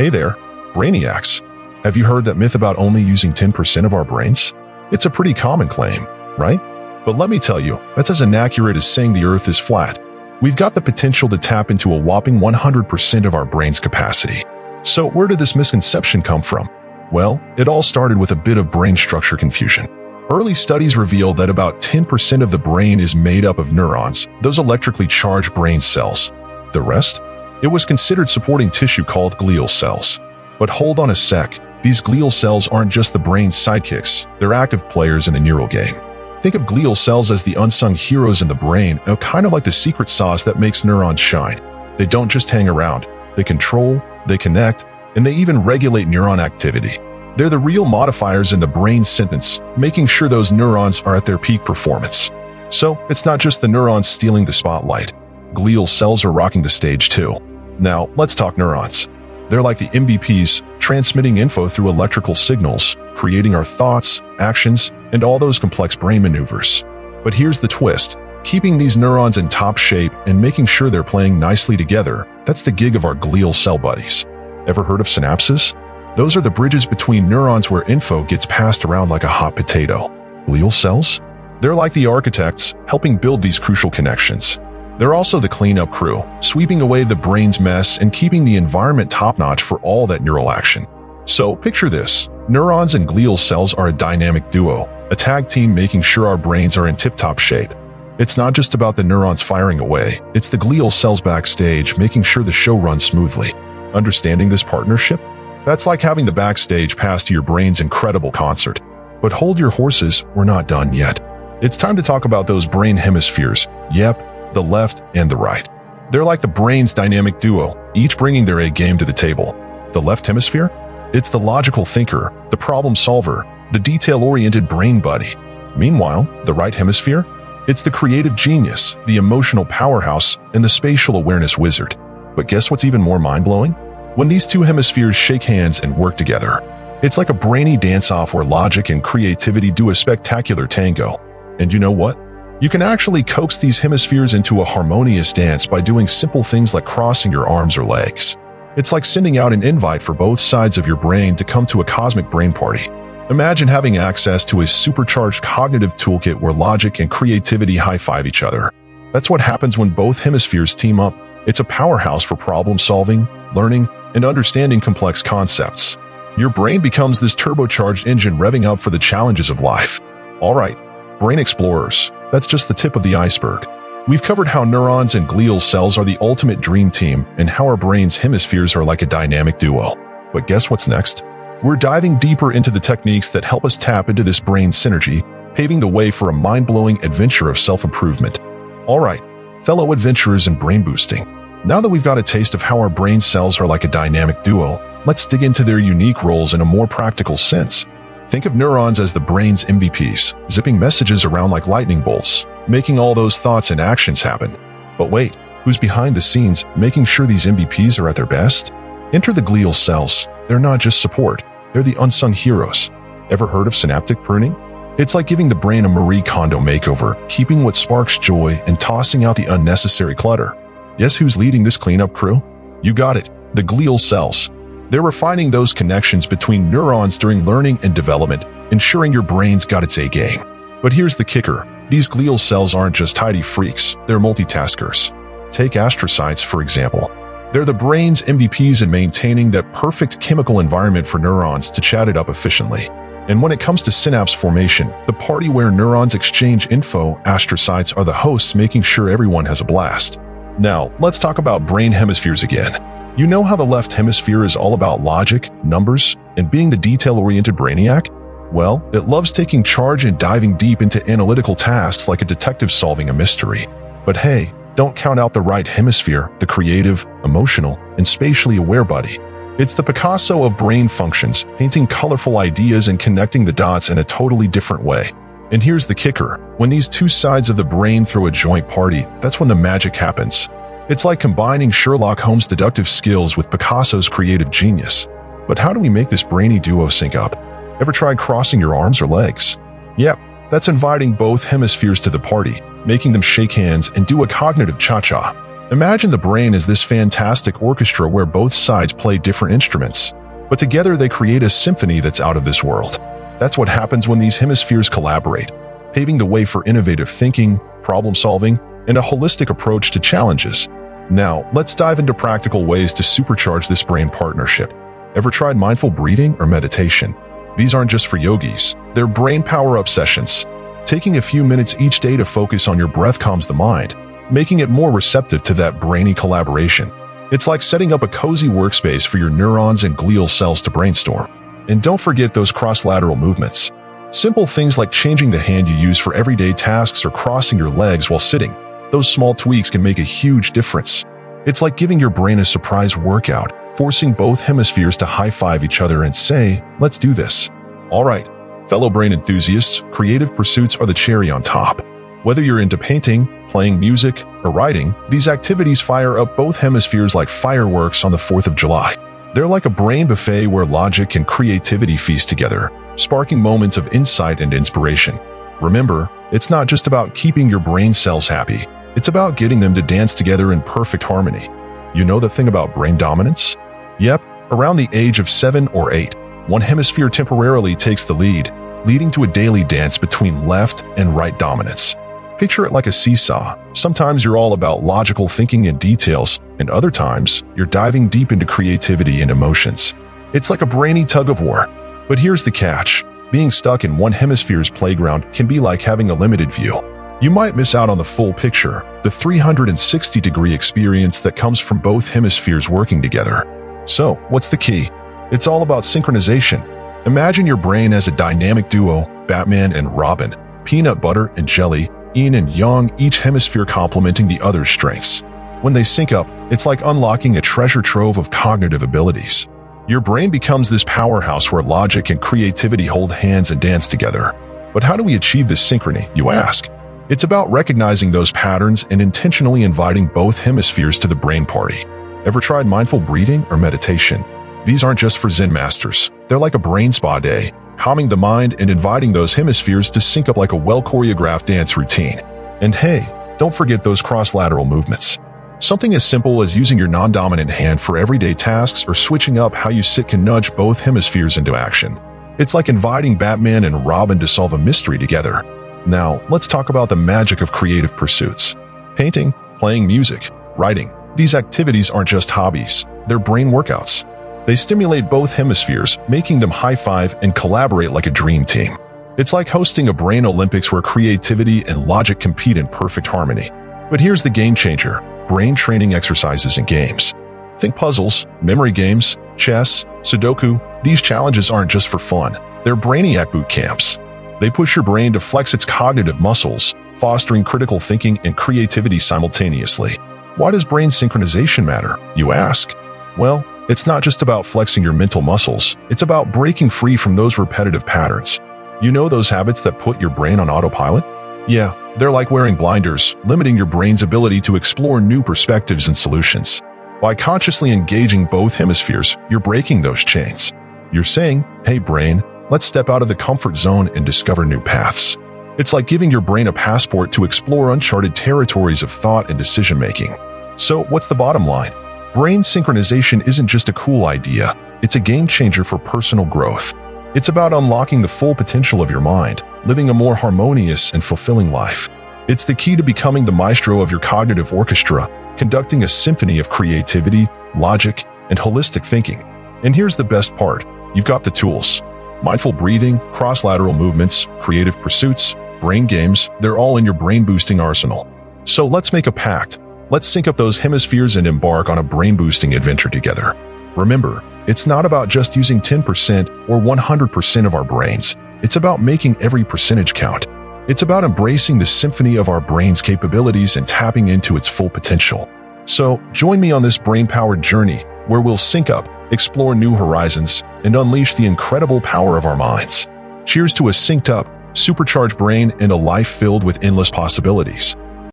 Hey there, brainiacs. Have you heard that myth about only using 10% of our brains? It's a pretty common claim, right? But let me tell you, that's as inaccurate as saying the Earth is flat. We've got the potential to tap into a whopping 100% of our brain's capacity. So where did this misconception come from? Well, it all started with a bit of brain structure confusion. Early studies revealed that about 10% of the brain is made up of neurons, those electrically charged brain cells. The rest? It was considered supporting tissue called glial cells. But hold on a sec, these glial cells aren't just the brain's sidekicks, they're active players in the neural game. Think of glial cells as the unsung heroes in the brain, kind of like the secret sauce that makes neurons shine. They don't just hang around, they control, they connect, and they even regulate neuron activity. They're the real modifiers in the brain's sentence, making sure those neurons are at their peak performance. So, it's not just the neurons stealing the spotlight. Glial cells are rocking the stage too. Now, let's talk neurons. They're like the MVPs, transmitting info through electrical signals, creating our thoughts, actions, and all those complex brain maneuvers. But here's the twist. Keeping these neurons in top shape and making sure they're playing nicely together, that's the gig of our glial cell buddies. Ever heard of synapses? Those are the bridges between neurons where info gets passed around like a hot potato. Glial cells? They're like the architects, helping build these crucial connections. They're also the cleanup crew, sweeping away the brain's mess and keeping the environment top-notch for all that neural action. So, picture this. Neurons and glial cells are a dynamic duo, a tag team making sure our brains are in tip-top shape. It's not just about the neurons firing away, it's the glial cells backstage making sure the show runs smoothly. Understanding this partnership? That's like having the backstage pass to your brain's incredible concert. But hold your horses, we're not done yet. It's time to talk about those brain hemispheres. Yep, the left and the right. They're like the brain's dynamic duo, each bringing their A game to the table. The left hemisphere? It's the logical thinker, the problem solver, the detail-oriented brain buddy. Meanwhile, the right hemisphere? It's the creative genius, the emotional powerhouse, and the spatial awareness wizard. But guess what's even more mind-blowing? When these two hemispheres shake hands and work together, it's like a brainy dance-off where logic and creativity do a spectacular tango. And you know what? You can actually coax these hemispheres into a harmonious dance by doing simple things like crossing your arms or legs. It's like sending out an invite for both sides of your brain to come to a cosmic brain party. Imagine having access to a supercharged cognitive toolkit where logic and creativity high-five each other. That's what happens when both hemispheres team up. It's a powerhouse for problem-solving, learning, and understanding complex concepts. Your brain becomes this turbocharged engine revving up for the challenges of life. All right, brain explorers. That's just the tip of the iceberg. We've covered how neurons and glial cells are the ultimate dream team and how our brain's hemispheres are like a dynamic duo. But guess what's next? We're diving deeper into the techniques that help us tap into this brain synergy, paving the way for a mind-blowing adventure of self-improvement. All right, fellow adventurers and brain boosting. Now that we've got a taste of how our brain cells are like a dynamic duo, let's dig into their unique roles in a more practical sense. Think of neurons as the brain's MVPs, zipping messages around like lightning bolts, making all those thoughts and actions happen. But wait, who's behind the scenes, making sure these MVPs are at their best? Enter the glial cells. They're not just support, they're the unsung heroes. Ever heard of synaptic pruning? It's like giving the brain a Marie Kondo makeover, keeping what sparks joy and tossing out the unnecessary clutter. Guess who's leading this cleanup crew? You got it, the glial cells. They're refining those connections between neurons during learning and development, ensuring your brain's got its A game. But here's the kicker. These glial cells aren't just tidy freaks, they're multitaskers. Take astrocytes, for example. They're the brain's MVPs in maintaining that perfect chemical environment for neurons to chat it up efficiently. And when it comes to synapse formation, the party where neurons exchange info, astrocytes are the hosts making sure everyone has a blast. Now, let's talk about brain hemispheres again. You know how the left hemisphere is all about logic, numbers, and being the detail-oriented brainiac? Well, it loves taking charge and diving deep into analytical tasks like a detective solving a mystery. But hey, don't count out the right hemisphere, the creative, emotional, and spatially aware buddy. It's the Picasso of brain functions, painting colorful ideas and connecting the dots in a totally different way. And here's the kicker. When these two sides of the brain throw a joint party, that's when the magic happens. It's like combining Sherlock Holmes' deductive skills with Picasso's creative genius. But how do we make this brainy duo sync up? Ever tried crossing your arms or legs? Yep, that's inviting both hemispheres to the party, making them shake hands and do a cognitive cha-cha. Imagine the brain as this fantastic orchestra where both sides play different instruments, but together they create a symphony that's out of this world. That's what happens when these hemispheres collaborate, paving the way for innovative thinking, problem-solving, and a holistic approach to challenges. Now, let's dive into practical ways to supercharge this brain partnership. Ever tried mindful breathing or meditation? These aren't just for yogis, they're brain power-up sessions. Taking a few minutes each day to focus on your breath calms the mind, making it more receptive to that brainy collaboration. It's like setting up a cozy workspace for your neurons and glial cells to brainstorm. And don't forget those cross-lateral movements. Simple things like changing the hand you use for everyday tasks or crossing your legs while sitting. Those small tweaks can make a huge difference. It's like giving your brain a surprise workout, forcing both hemispheres to high-five each other and say, "Let's do this." All right, fellow brain enthusiasts, creative pursuits are the cherry on top. Whether you're into painting, playing music, or writing, these activities fire up both hemispheres like fireworks on the 4th of July. They're like a brain buffet where logic and creativity feast together, sparking moments of insight and inspiration. Remember, it's not just about keeping your brain cells happy. It's about getting them to dance together in perfect harmony. You know the thing about brain dominance? Yep, around the age of 7 or 8, one hemisphere temporarily takes the lead, leading to a daily dance between left and right dominance. Picture it like a seesaw. Sometimes you're all about logical thinking and details, and other times, you're diving deep into creativity and emotions. It's like a brainy tug-of-war. But here's the catch. Being stuck in one hemisphere's playground can be like having a limited view. You might miss out on the full picture, the 360-degree experience that comes from both hemispheres working together. So, what's the key? It's all about synchronization. Imagine your brain as a dynamic duo, Batman and Robin, peanut butter and jelly, yin and yang, each hemisphere complementing the other's strengths. When they sync up, it's like unlocking a treasure trove of cognitive abilities. Your brain becomes this powerhouse where logic and creativity hold hands and dance together. But how do we achieve this synchrony, you ask? It's about recognizing those patterns and intentionally inviting both hemispheres to the brain party. Ever tried mindful breathing or meditation? These aren't just for Zen masters. They're like a brain spa day, calming the mind and inviting those hemispheres to sync up like a well-choreographed dance routine. And hey, don't forget those cross-lateral movements. Something as simple as using your non-dominant hand for everyday tasks or switching up how you sit can nudge both hemispheres into action. It's like inviting Batman and Robin to solve a mystery together. Now, let's talk about the magic of creative pursuits. Painting, playing music, writing. These activities aren't just hobbies, they're brain workouts. They stimulate both hemispheres, making them high-five and collaborate like a dream team. It's like hosting a brain Olympics where creativity and logic compete in perfect harmony. But here's the game changer: brain training exercises and games. Think puzzles, memory games, chess, Sudoku. These challenges aren't just for fun, they're brainiac boot camps. They push your brain to flex its cognitive muscles, fostering critical thinking and creativity simultaneously. Why does brain synchronization matter, you ask? Well, it's not just about flexing your mental muscles, it's about breaking free from those repetitive patterns. You know those habits that put your brain on autopilot? Yeah, they're like wearing blinders, limiting your brain's ability to explore new perspectives and solutions. By consciously engaging both hemispheres, you're breaking those chains. You're saying, hey brain, let's step out of the comfort zone and discover new paths. It's like giving your brain a passport to explore uncharted territories of thought and decision-making. So, what's the bottom line? Brain synchronization isn't just a cool idea, it's a game changer for personal growth. It's about unlocking the full potential of your mind, living a more harmonious and fulfilling life. It's the key to becoming the maestro of your cognitive orchestra, conducting a symphony of creativity, logic, and holistic thinking. And here's the best part: you've got the tools. Mindful breathing, cross-lateral movements, creative pursuits, brain games, they're all in your brain-boosting arsenal. So let's make a pact. Let's sync up those hemispheres and embark on a brain-boosting adventure together. Remember, it's not about just using 10% or 100% of our brains. It's about making every percentage count. It's about embracing the symphony of our brain's capabilities and tapping into its full potential. So, join me on this brain-powered journey where we'll sync up, explore new horizons, and unleash the incredible power of our minds. Cheers to a synced up, supercharged brain and a life filled with endless possibilities.